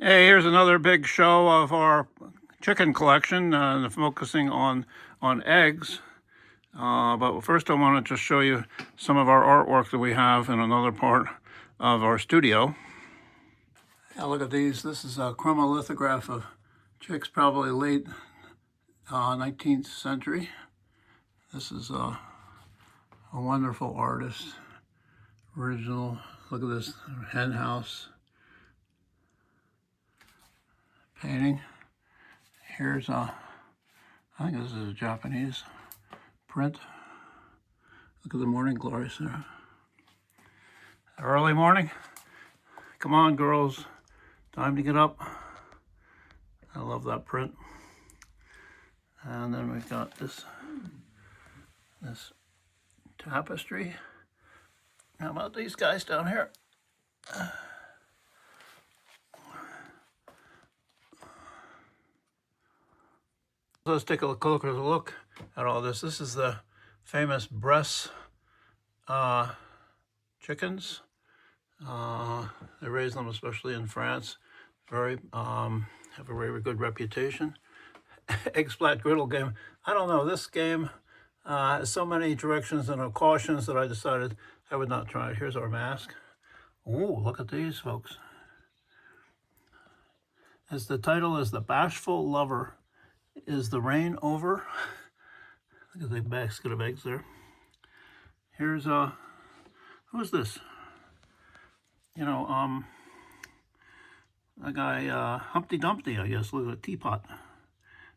Hey, here's another big show of our chicken collection, focusing on eggs. But first, I want to just show you some of our artwork that we have in another part of our studio. Yeah, look at these. This is a chromolithograph of chicks, probably late 19th century. This is a wonderful artist, original. Look at this hen house painting. Here's I think this is a Japanese print. Look at the morning glories there. Early morning. Come on, girls. Time to get up. I love that print. And then we've got this tapestry. How about these guys down here? Let's take a closer look at all this. This is the famous Bresse chickens. They raise them especially in France. Have a very good reputation. Egg splat griddle game. I don't know, this game has so many directions and cautions that I decided I would not try it. Here's our mask. Ooh, look at these, folks. As the title is The Bashful Lover. Is the rain over? Look at the basket of eggs there. Here's who's this? You know, a guy, Humpty Dumpty, I guess. Look at the teapot.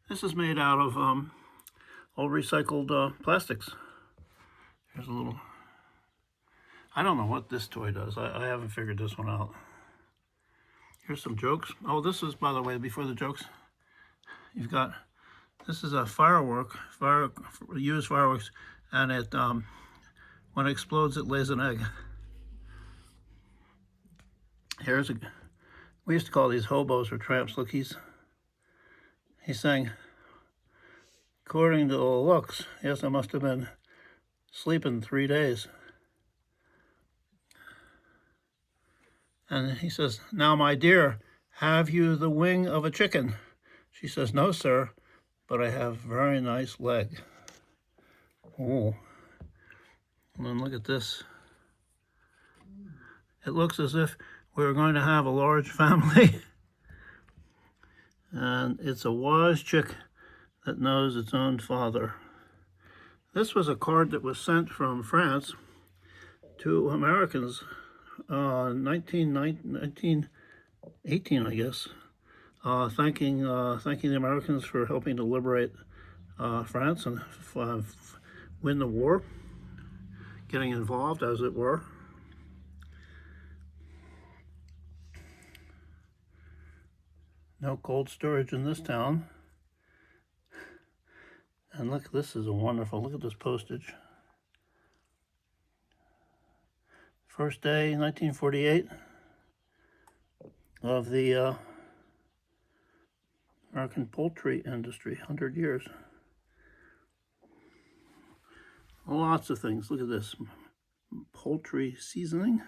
This is made out of all recycled plastics. Here's a little. I don't know what this toy does. I haven't figured this one out. Here's some jokes. Oh, this is, by the way, before the jokes. You've got, this is a used fireworks, and it, when it explodes, it lays an egg. Here's we used to call these hobos or tramps. Look, he's saying, according to the looks, yes, I must have been sleeping 3 days. And he says, now, my dear, have you the wing of a chicken? She says, no, sir, but I have very nice leg. Oh, and then look at this. It looks as if we're going to have a large family. And it's a wise chick that knows its own father. This was a card that was sent from France to Americans 1918, I guess, thanking the Americans for helping to liberate France and win the war, getting involved, as it were. No cold storage in this town. And look, this is a wonderful, look at this postage. First day, 1948, of the American poultry industry, 100 years. Lots of things. Look at this. Poultry seasoning.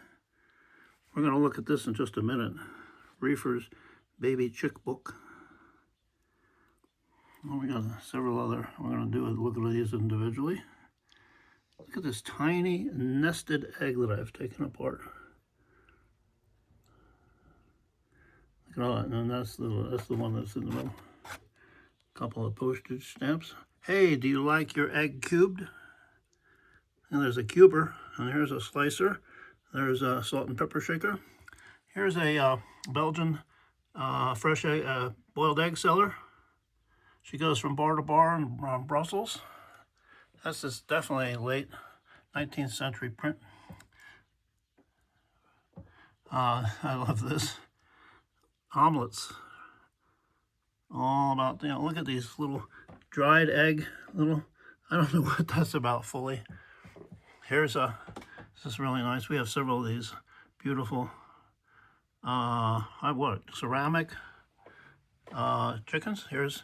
We're going to look at this in just a minute. Reefer's Baby Chick Book. Oh, we got several other. We're going to look at these individually. Look at this tiny nested egg that I've taken apart. Look at all that, and that's the one that's in the middle. A couple of postage stamps. Hey, do you like your egg cubed? And there's a cuber, and here's a slicer. There's a salt and pepper shaker. Here's a Belgian fresh egg, boiled egg seller. She goes from bar to bar in Brussels. That's just definitely late 19th century print. I love this. Omelets. All about, you know, look at these little dried egg, I don't know what that's about fully. Here's this is really nice. We have several of these beautiful, ceramic chickens. Here's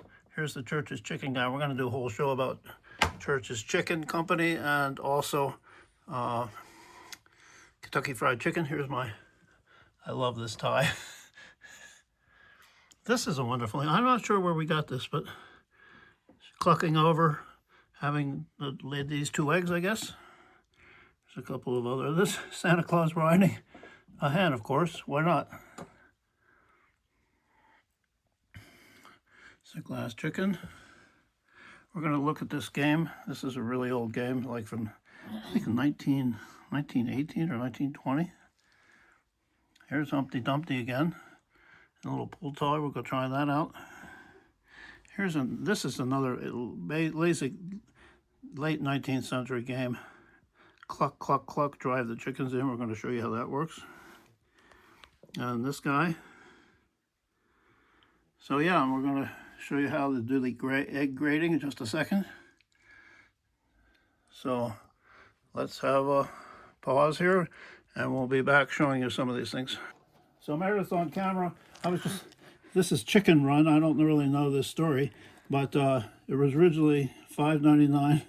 the Church's Chicken guy. We're going to do a whole show about Church's Chicken Company and also Kentucky Fried Chicken. Here's I love this tie. This is a wonderful thing. I'm not sure where we got this, but clucking over, having laid these 2 eggs, I guess. There's a couple of other. This Santa Claus riding a hen, of course. Why not? It's a glass chicken. We're going to look at this game. This is a really old game, like from, I think, 1918 or 1920. Here's Humpty Dumpty again. A little pool toy. We'll go try that out. This is another lazy late 19th century game. Cluck, cluck, cluck, drive the chickens in. We're going to show you how that works. And this guy. So yeah, we're going to show you how to do the egg grating in just a second. So let's have a pause here, and we'll be back showing you some of these things. So Meredith on camera. This is Chicken Run. I don't really know this story, but it was originally $5.99.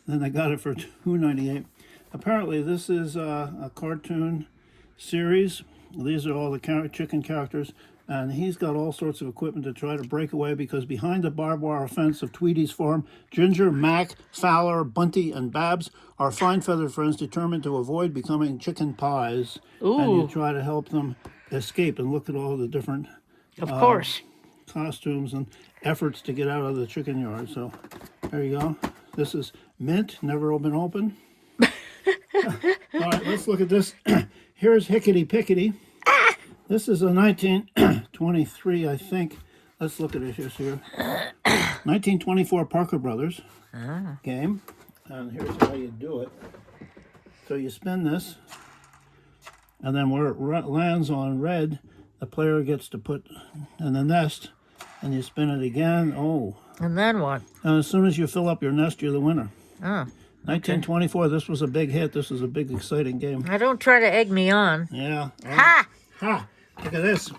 Then they got it for $2.98. Apparently, this is a cartoon series. These are all the chicken characters, and he's got all sorts of equipment to try to break away, because behind the barbed wire fence of Tweedy's farm, Ginger, Mac, Fowler, Bunty, and Babs are fine feathered friends determined to avoid becoming chicken pies. Ooh. And you try to help them escape, and look at all the different Of course. costumes and efforts to get out of the chicken yard. So there you go. This is mint, never been opened. All right, let's look at this. Here's Hickety Pickety. This is a 1923, I think. Let's look at it here. 1924 Parker Brothers game. And here's how you do it. So you spin this, and then where it lands on red, the player gets to put in the nest, and you spin it again. Oh. And then what? And as soon as you fill up your nest, you're the winner. Oh. 1924, this was a big hit. This was a big, exciting game. Now don't try to egg me on. Yeah. Ha! Ha! Look at this.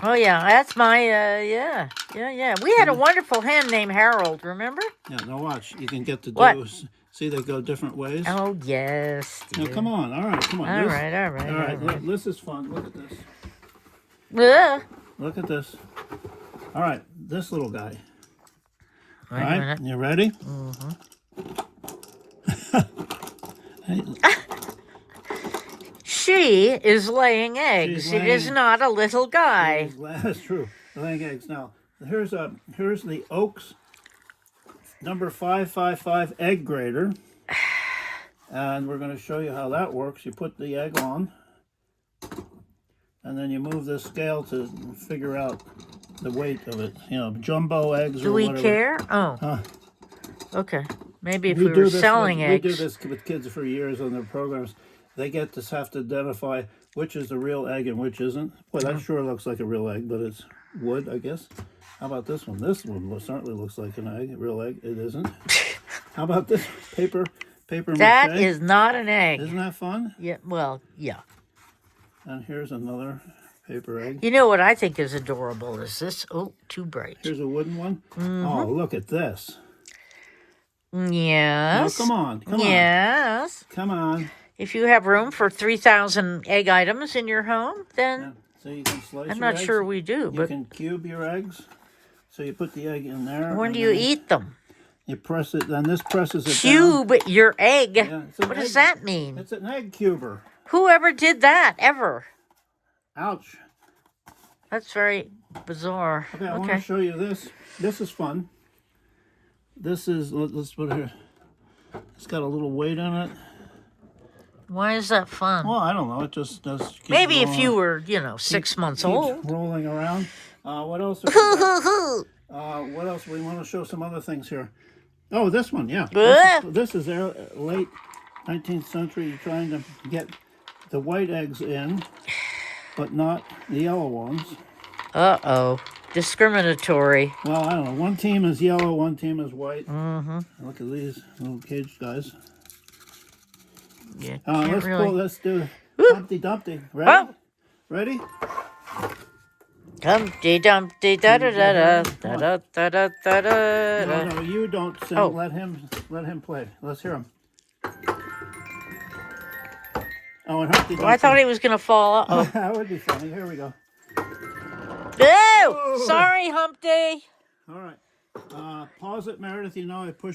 Oh, yeah, that's my, yeah. We had a wonderful hen named Harold, remember? Yeah, now watch. You can get the What? doos. See, they go different ways. Oh, yes. Now, come on. All right, come on. All right. This is fun. Look at this. Ugh. Look at this. All right, this little guy. Wait All a right, minute. you ready? Mm-hmm. She is laying eggs. She's It is laying- not a little guy. That's true. Laying eggs. Now, here's the Oaks number 555 egg grater. And we're going to show you how that works. You put the egg on, and then you move this scale to figure out the weight of it. You know, jumbo eggs Do or we whatever. care? Oh. Huh. Okay. Maybe if we do were this selling with, eggs. We do this with kids for years on their programs. They have to identify which is the real egg and which isn't. Boy, that sure looks like a real egg, but it's wood, I guess. How about this one? This one certainly looks like an egg, a real egg. It isn't. How about this paper That mache? is not an egg. Isn't that fun? Yeah, well, yeah. And here's another paper egg. You know what I think is adorable is this. Oh, too bright. Here's a wooden one. Oh, look at this. Yes. No, come on. Yes. Come on. If you have room for 3,000 egg items in your home, then Yeah. So you can slice I'm your not eggs. sure we do. You But can cube your eggs. So you put the egg in there. when and do you then eat them? You press it, then this presses it down. Cube your egg. Yeah, it's an What does egg- that mean? It's an egg cuber. Whoever did that ever? Ouch. That's very bizarre. Okay, I want to show you this. This is fun. This is, let's put it here. It's got a little weight in it. Why is that fun? Well, I don't know. It just does. keep Maybe if rolling- you were, 6 months keeps old. rolling around. What else? Have we got? What else? We want to show some other things here. Oh, this one, yeah. This is late 19th century. You're trying to get the white eggs in, but not the yellow ones. Uh-oh. Discriminatory. Well, I don't know. One team is yellow, one team is white. Mm-hmm. Look at these little caged guys. You can't Let's really... let's do Humpty Dumpty. Ready? Oh. Ready? Humpty Dumpty da da da da da da da da da da. No, you don't sing. Oh. Let him play. Let's hear him. Oh, and Humpty Dumpty. Well, I thought he was going to fall. Oh. That would be funny. Here we go. No! Oh. Sorry, Hump Day. All right. Pause it, Meredith. You know I pushed